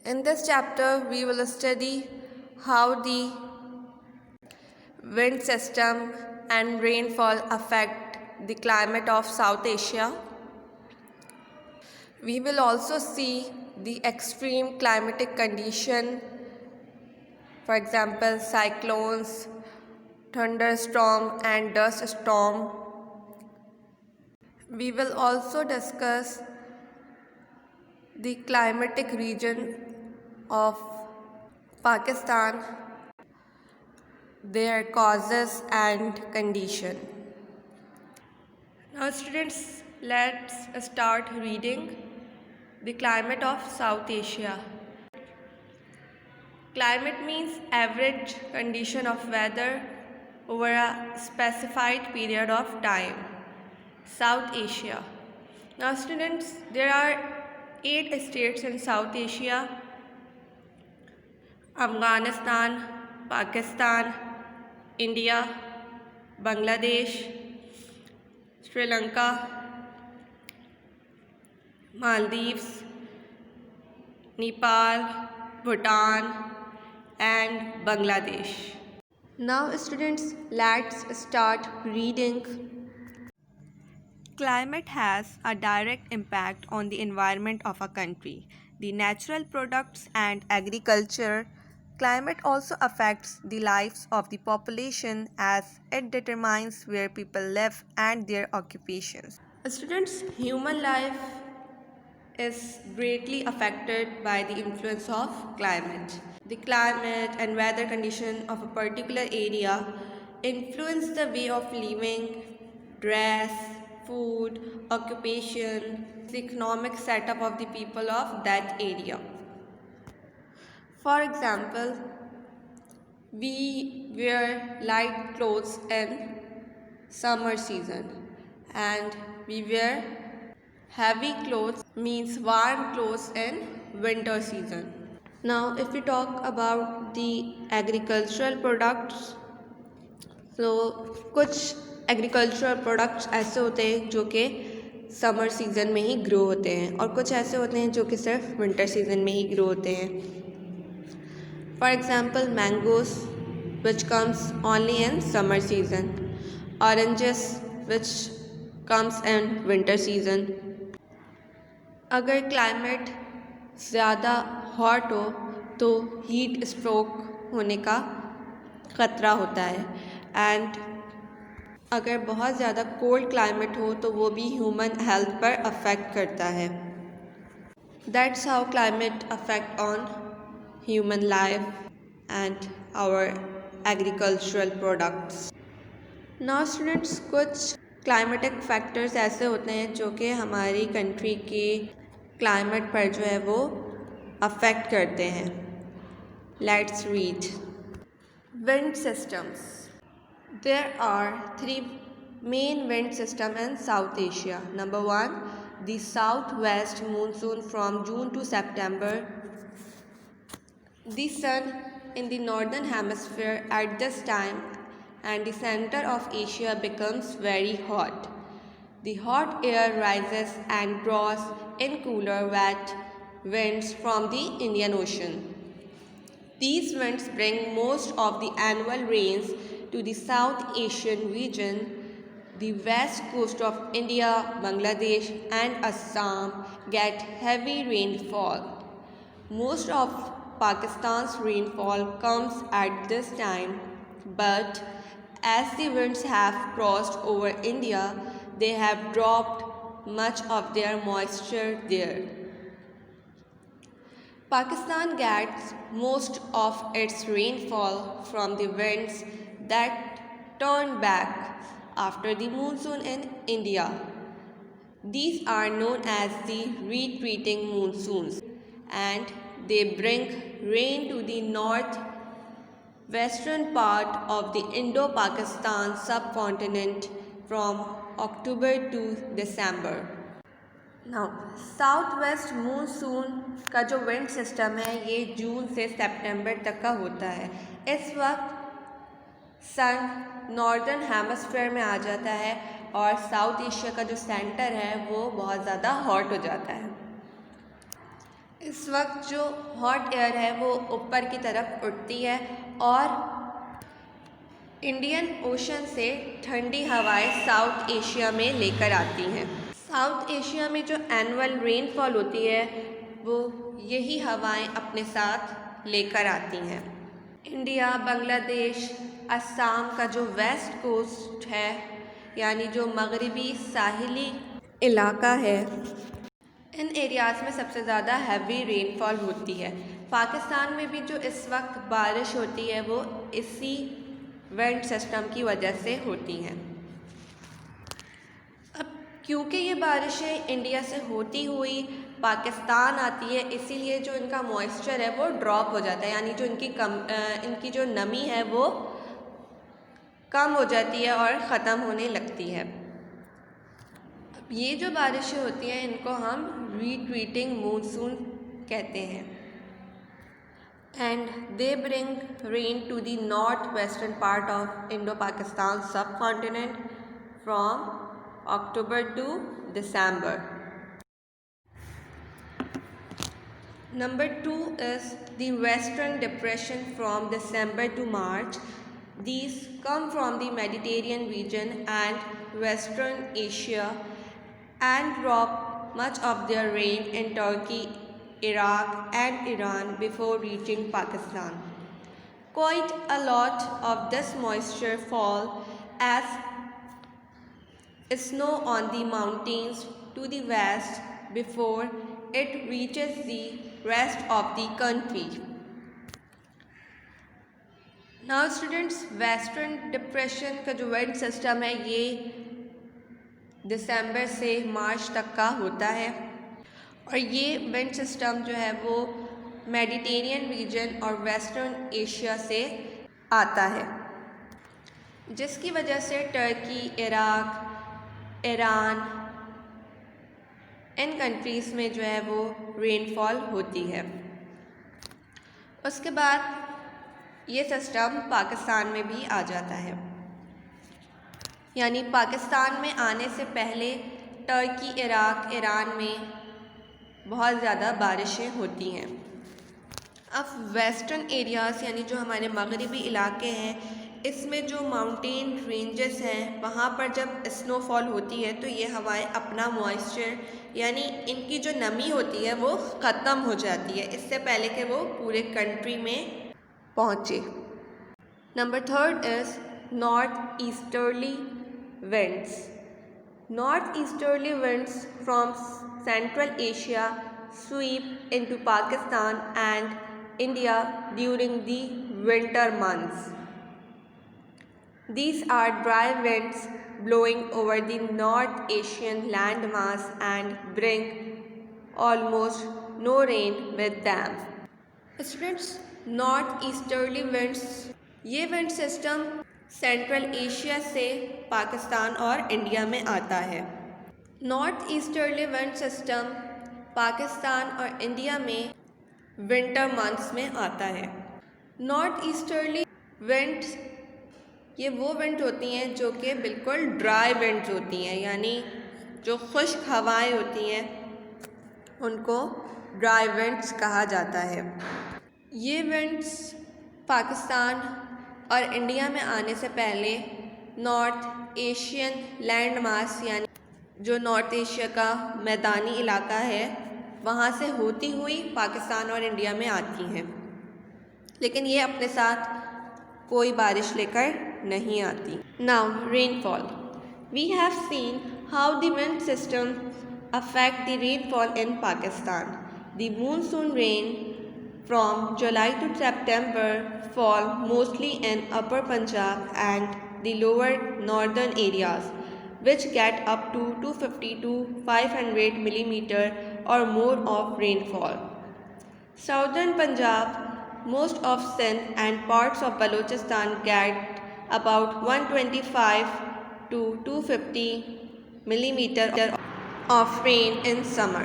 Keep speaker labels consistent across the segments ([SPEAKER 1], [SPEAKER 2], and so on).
[SPEAKER 1] In this chapter, we will study how the wind system and rainfall affect the climate of South Asia. We will also see the extreme climatic condition, for example, cyclones, thunderstorm and dust storm. We will also discuss the climatic region of Pakistan, their causes and condition. Now students, let's start reading the climate of South Asia. Climate means average condition of weather over a specified period of time. South Asia. Now students, there are 8 states in South Asia: Afghanistan, Pakistan, India, Bangladesh, Sri Lanka, Maldives, Nepal, Bhutan and Bangladesh. Now students, let's start reading. Climate has a direct impact on the environment of a country, the natural products and agriculture. Climate also affects the lives of the population as it determines where people live and their occupations. Students, human life is greatly affected by the influence of climate. The climate and weather condition of a particular area influence the way of living, dress, food, occupation, the economic setup of the people of that area. For example, we wear light clothes in summer season and we wear heavy clothes, means warm clothes, in winter season. Now if we talk about the agricultural products, तो कुछ agricultural products ऐसे होते हैं जो कि summer season में ही grow होते हैं और कुछ ऐसे होते हैं जो कि सिर्फ विंटर सीज़न में ही ग्रो होते हैं. For example mangoes which comes only in summer season, oranges which comes in winter season. अगर क्लाइमेट ज़्यादा हॉट हो तो हीट स्ट्रोक होने का ख़तरा होता है एंड अगर बहुत ज़्यादा कोल्ड क्लाइमेट हो तो वो भी ह्यूमन हेल्थ पर अफेक्ट करता है. That's how climate affect on human life and our agricultural products. Now students, कुछ क्लाइमेटिक फैक्टर्स ऐसे होते हैं जो कि हमारी कंट्री के क्लाइमेट पर जो है वो अफेक्ट करते हैं. Let's read. Wind systems. There are 3 main wind systems in South Asia. Number 1, the southwest monsoon from June to September. The sun in the northern hemisphere at this time and the center of Asia becomes very hot. The hot air rises and draws in cooler wet winds from the Indian Ocean. These winds bring most of the annual rains to the South Asian region. The west coast of India, Bangladesh and Assam get heavy rainfall. Most of Pakistan's rainfall comes at this time, but as the winds have crossed over India, they have dropped much of their moisture there. Pakistan gets most of its rainfall from the winds that turn back after the monsoon in India. These are known as the retreating monsoons and they bring rain to the north-western part of the Indo-Pakistan subcontinent from October to December. Now south west monsoon का जो wind system है ये जून से सितंबर तक का होता है. इस वक्त सन नॉर्दर्न हेमिस्फीयर में आ जाता है और साउथ एशिया का जो सेंटर है वो बहुत ज़्यादा हॉट हो जाता है. इस वक्त जो हॉट एयर है वो ऊपर की तरफ उठती है और इंडियन ओशन से ठंडी हवाएं साउथ एशिया में लेकर आती हैं। साउथ एशिया में जो एनुअल रेनफॉल होती है वो यही हवाएं अपने साथ लेकर आती हैं। इंडिया, बांग्लादेश, असम का जो वेस्ट कोस्ट है यानी जो मगरबी साहिली इलाका है, इन एरियाज़ में सबसे ज़्यादा हैवी रेनफॉल होती है। पाकिस्तान में भी जो इस वक्त बारिश होती है वो इसी वेंट सिस्टम की वजह से होती हैं। अब क्योंकि ये बारिशें इंडिया से होती हुई पाकिस्तान आती है, इसीलिए जो इनका मॉइस्चर है वो ड्रॉप हो जाता है, यानी जो इनकी जो नमी है वो कम हो जाती है और ख़त्म होने लगती है। अब ये जो बारिशें होती हैं इनको हम रिट्रीटिंग मानसून कहते हैं। And they bring rain to the northwestern part of Indo-Pakistan subcontinent from October to December. Number 2 is the Western Depression from December to March. These come from the Mediterranean region and Western Asia and drop much of their rain in Turkey, Iraq and Iran before reaching Pakistan. Quite a lot of this moisture fall as snow on the mountains to the west before it reaches the rest of the country. Now students, Western Depression का जो went system है ये दिसंबर से मार्च तक का होता है और ये वेंट सिस्टम जो है वो मेडिटेरियन रीजन और वेस्टर्न एशिया से आता है, जिसकी वजह से टर्की, इराक, ईरान इन कंट्रीज़ में जो है वो रेनफॉल होती है। उसके बाद ये सिस्टम पाकिस्तान में भी आ जाता है, यानी पाकिस्तान में आने से पहले टर्की, इराक, ईरान में बहुत ज़्यादा बारिशें होती हैं। अब वेस्टर्न एरियाज़ यानी जो हमारे मगरबी इलाके हैं, इसमें जो माउंटेन रेंजेस हैं वहाँ पर जब स्नोफॉल होती है तो ये हवाएं अपना मॉइस्चर यानी इनकी जो नमी होती है वो ख़त्म हो जाती है इससे पहले कि वो पूरे कंट्री में पहुँचे। Number 3 is north easterly winds. Northeasterly winds from Central Asia sweep into Pakistan and India during the winter months. These are dry winds blowing over the North Asian landmass and bring almost no rain with them. Students, northeasterly winds, ये wind system central Asia से पाकिस्तान और India में आता है। North easterly wind system Pakistan और India में winter months में आता है। नॉर्थ ईस्टर्ली विंड्स ये वो विंड होती हैं जो कि बिल्कुल ड्राई विंड्स होती हैं, यानी जो खुश्क हवाएं होती हैं उनको ड्राई विंड्स कहा जाता है। ये विंड्स पाकिस्तान और इंडिया में आने से पहले नॉर्थ एशियन लैंड मास यानी जो नॉर्थ एशिया का मैदानी इलाका है वहाँ से होती हुई पाकिस्तान और इंडिया में आती हैं, लेकिन ये अपने साथ कोई बारिश लेकर नहीं आती। Now rainfall, we have seen how the wind system affect the rainfall in Pakistan. The monsoon rain from July to September fall mostly in Upper Punjab and the lower northern areas, which get up to 250 to 500 millimeter or more of rainfall. Southern Punjab, most of Sindh and parts of Balochistan get about 125 to 250 millimeter of rain in summer.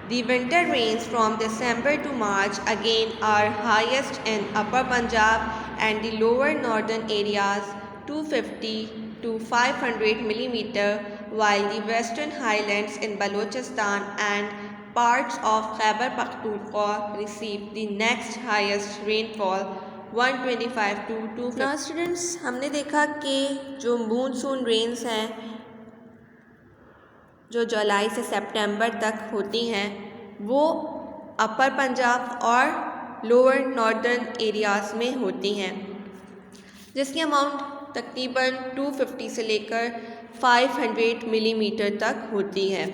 [SPEAKER 1] The winter rains from December to March again are highest in Upper Punjab and the lower northern areas 250 to 500 millimeter, while the western highlands in Balochistan and parts of Khyber Pakhtunkhwa receive the next highest rainfall 125 to 250. Now students, हमने देखा कि जो monsoon rains हैं जो जुलाई से सितंबर तक होती हैं वो अपर पंजाब और लोअर नॉर्दर्न एरियाज़ में होती हैं, जिसकी अमाउंट तकरीबन 250 से लेकर 500 मिलीमीटर तक होती है।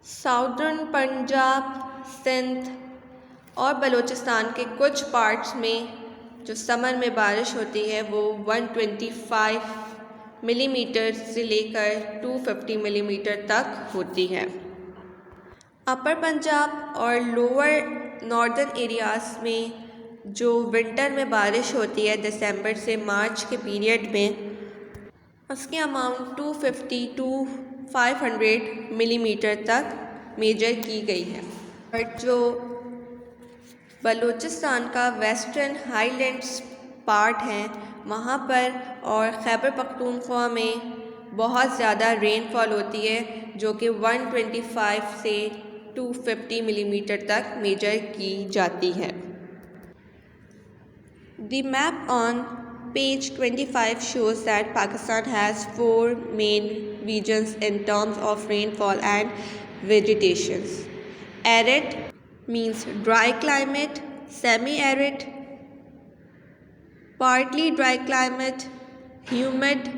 [SPEAKER 1] साउदर्न पंजाब, सिंध और बलूचिस्तान के कुछ पार्ट्स में जो समर में बारिश होती है वो 125 मिलीमीटर से लेकर 250 मिलीमीटर तक होती है। अपर पंजाब और लोअर नॉर्दर्न एरियाज़ में जो विंटर में बारिश होती है दिसंबर से मार्च के पीरियड में, उसकी अमाउंट 250 टू 500 मिलीमीटर तक मेजर की गई है। और जो बलूचिस्तान का वेस्टर्न हाईलैंड्स पार्ट है वहाँ पर और खैबर पख्तूनख्वा में बहुत ज़्यादा रेनफॉल होती है जो कि 125 से 250 मिलीमीटर तक मेजर की जाती है। The map on page 25 shows that Pakistan has 4 main regions in terms of rainfall and vegetation. Arid means dry climate, semi-arid, partly dry climate, humid,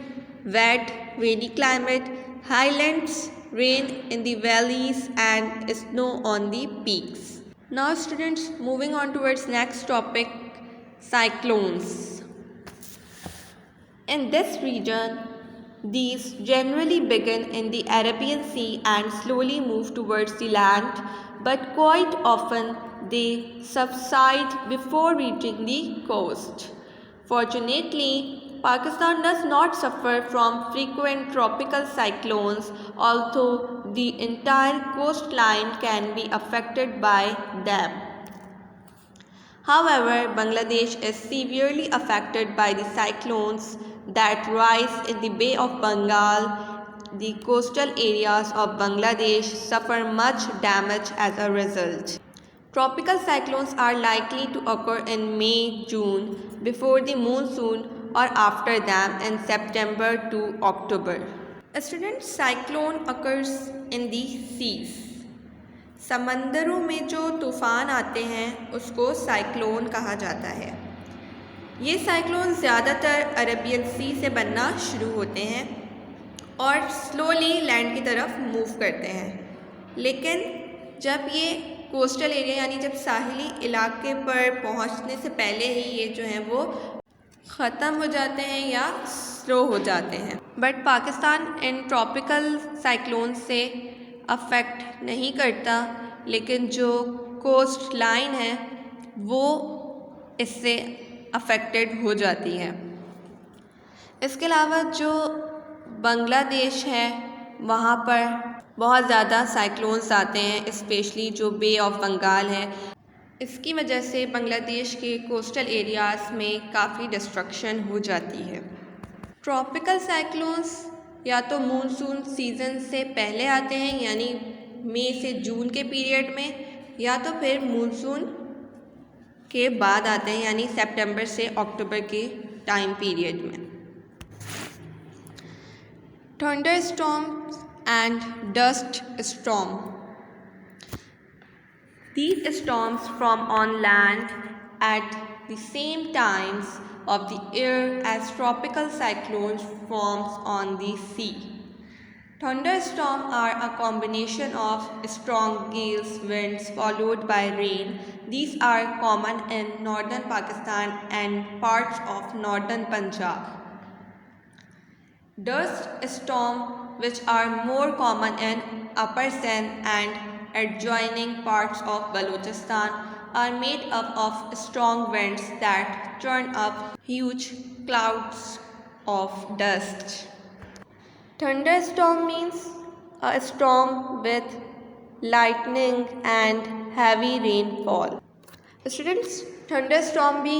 [SPEAKER 1] wet, rainy climate, highlands, rain in the valleys and snow on the peaks. Now students, moving on towards next topic, cyclones. In this region, these generally begin in the Arabian Sea and slowly move towards the land, but quite often they subside before reaching the coast. Fortunately, Pakistan does not suffer from frequent tropical cyclones, although the entire coastline can be affected by them. However, Bangladesh is severely affected by the cyclones that rise in the Bay of Bengal. The coastal areas of Bangladesh suffer much damage as a result. Tropical cyclones are likely to occur in May-June before the monsoon or after them in September to October. Students, cyclone occurs in the seas. समंदरों में जो तूफ़ान आते हैं उसको cyclone कहा जाता है। ये साइक्लोन ज़्यादातर अरबियन सी से बनना शुरू होते हैं और स्लोली लैंड की तरफ मूव करते हैं, लेकिन जब ये कोस्टल एरिया यानी जब साहिली इलाके पर पहुंचने से पहले ही ये जो हैं वो ख़त्म हो जाते हैं या स्लो हो जाते हैं। But Pakistan in tropical cyclone से अफेक्ट नहीं करता, लेकिन जो कोस्ट लाइन है वो इससे अफेक्टेड हो जाती है। इसके अलावा जो बांग्लादेश है वहाँ पर बहुत ज़्यादा साइक्लोन्स आते हैं, स्पेशली जो बे ऑफ बंगाल है। इसकी वजह से बांग्लादेश के कोस्टल एरियाज़ में काफ़ी डिस्ट्रक्शन हो जाती है। ट्रॉपिकल साइक्लोन्स या तो मानसून सीज़न से पहले आते हैं यानी मई से जून के पीरियड में, या तो फिर मानसून के बाद आते हैं यानी सितंबर से अक्टूबर के टाइम पीरियड में। Thunderstorms and dust storm. These storms form on land at the same times of the year as tropical cyclones forms on the sea. Thunderstorms are a combination of strong gales winds followed by rain. These are common in northern Pakistan and parts of northern Punjab. Dust storms, which are more common in upper Sindh and adjoining parts of Balochistan, are made up of strong winds that turn up huge clouds of dust. Thunderstorm means a storm with lightning and heavy rainfall. Students, thunderstorm भी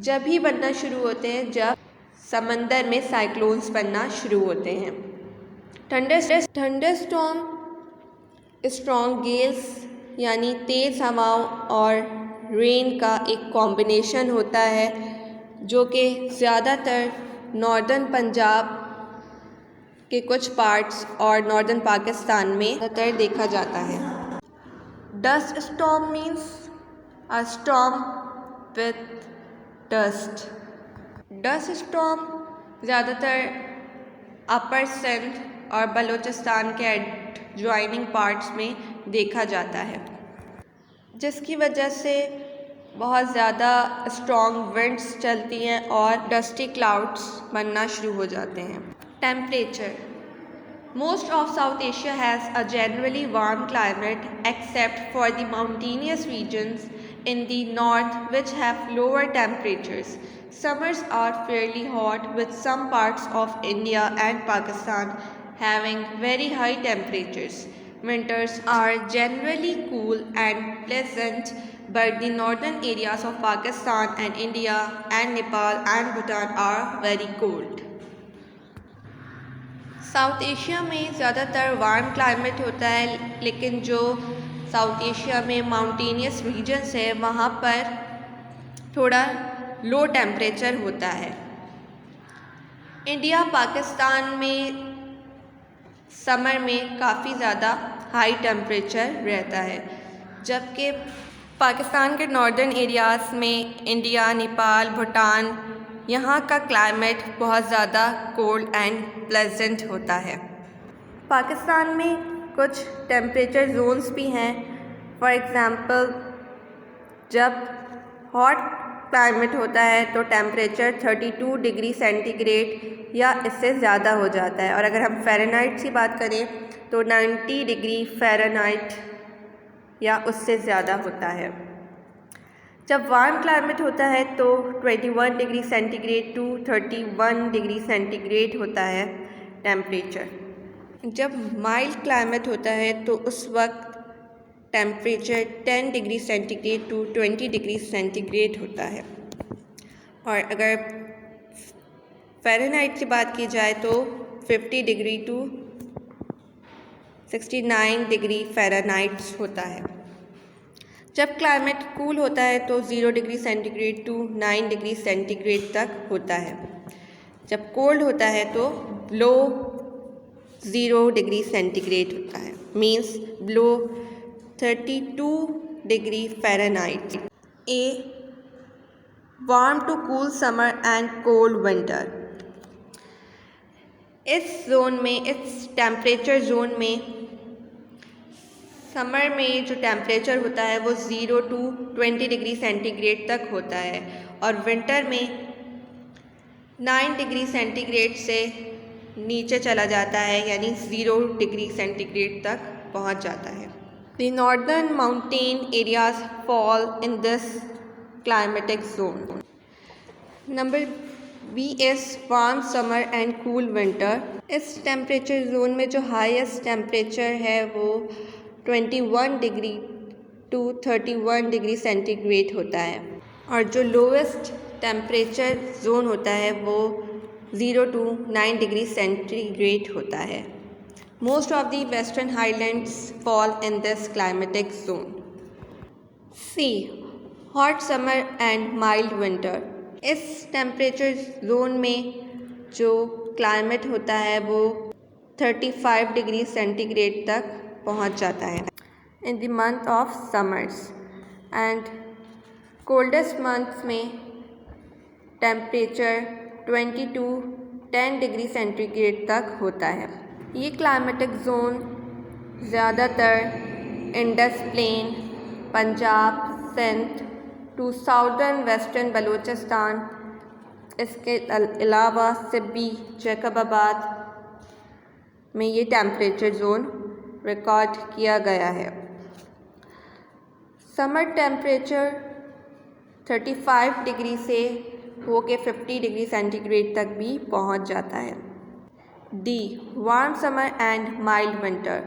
[SPEAKER 1] जब ही बनना शुरू होते हैं जब समंदर में cyclones बनना शुरू होते हैं। थंडरस्टॉर्म स्ट्रॉन्ग गेल्स यानी तेज़ हवाओं और रेन का एक कॉम्बिनेशन होता है जो कि ज़्यादातर नॉर्दर्न पंजाब के कुछ पार्ट्स और नॉर्दर्न पाकिस्तान में ज़्यादातर देखा जाता है। Dust storm means a storm with dust. Dust storm ज़्यादातर अपर सिंध और बलूचिस्तान के एडजॉइनिंग पार्ट्स में देखा जाता है, जिसकी वजह से बहुत ज़्यादा स्ट्रॉन्ग विंड्स चलती हैं और डस्टी क्लाउड्स बनना शुरू हो जाते हैं। Temperature. Most of South Asia has a generally warm climate except for the mountainous regions in the north which have lower temperatures. Summers are fairly hot with some parts of India and Pakistan having very high temperatures. Winters are generally cool and pleasant, but the northern areas of Pakistan and India and Nepal and Bhutan are very cold. South Asia में ज़्यादातर warm climate होता है, लेकिन जो south Asia में mountainous regions है वहाँ पर थोड़ा लो टेम्परेचर होता है। इंडिया पाकिस्तान में समर में काफ़ी ज़्यादा हाई टेम्परेचर रहता है, जबकि पाकिस्तान के नॉर्दर्न एरियाज़ में इंडिया, नेपाल, भूटान यहाँ का क्लाइमेट बहुत ज़्यादा कोल्ड एंड प्लेजेंट होता है। पाकिस्तान में कुछ टेम्परेचर जोन्स भी हैं। फॉर एग्ज़ाम्पल, जब हॉट क्लाइमेट होता है तो टेम्परेचर 32 डिग्री सेंटीग्रेड या इससे ज़्यादा हो जाता है, और अगर हम फ़ारेनहाइट की बात करें तो 90 डिग्री फ़ारेनहाइट या उससे ज़्यादा होता है। जब वार्म क्लाइमेट होता है तो 21 degree centigrade to 31 degree centigrade होता है टेम्परेचर। जब माइल्ड क्लाइमेट होता है तो उस वक्त temperature 10 degree centigrade to 20 degree centigrade होता है, और अगर फ़ारेनहाइट की बात की जाए तो 50 डिग्री टू 69 डिग्री फ़ारेनहाइट होता है। जब क्लाइमेट कूल होता है तो 0 degree centigrade to 9 degree centigrade तक होता है। जब कोल्ड होता है तो बिलो 0 डिग्री सेंटीग्रेड होता है, means below 32 degree Fahrenheit. A warm to cool summer and cold winter. इस जोन में, इस टेम्परेचर जोन में समर में जो टेम्परेचर होता है वो 0 टू 20 डिग्री सेंटीग्रेड तक होता है, और विंटर में 9 डिग्री सेंटीग्रेड से नीचे चला जाता है, यानी 0 डिग्री सेंटीग्रेड तक पहुंच जाता है। The northern mountain areas fall in this climatic zone. Number B is warm summer and cool winter. इस टेम्परेचर जोन में जो हाईएस्ट टेम्परेचर है वो 21 डिग्री टू 31 डिग्री सेंटीग्रेड होता है, और जो लोवेस्ट टेम्परेचर जोन होता है वो 0 टू 9 डिग्री सेंटीग्रेड होता है। Most of the western highlands fall in this climatic zone. C hot summer and mild winter. इस टेम्परेचर जोन में जो क्लाइमेट होता है वो 35 डिग्री सेंटीग्रेड तक पहुंच जाता है in the month of summers, and coldest months में टेम्परेचर 20 टू 10 डिग्री सेंटीग्रेड तक होता है। ये क्लाइमेटिक जोन ज़्यादातर Indus plain, Punjab, Sindh to southern western Balochistan, इसके अलावा सिब्बी, जैकबाबाद में ये टेम्परेचर जोन रिकॉर्ड किया गया है। समर टेम्परेचर 35 डिग्री से होके 50 डिग्री सेंटीग्रेड तक भी पहुंच जाता है। D warm summer and mild winter.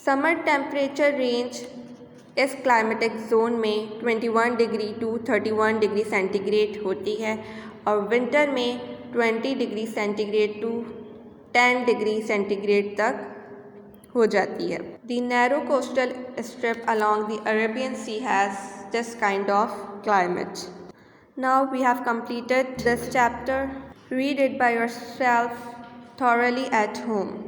[SPEAKER 1] Summer temperature range इस क्लाइमेटिक जोन में 21 डिग्री टू 31 डिग्री सेंटीग्रेड होती है, और विंटर में 20 degree centigrade to 10 degree centigrade तक हो जाती है। The narrow coastal strip along the Arabian Sea has this kind of climate. Now we have completed this chapter. Read it by yourself thoroughly at home.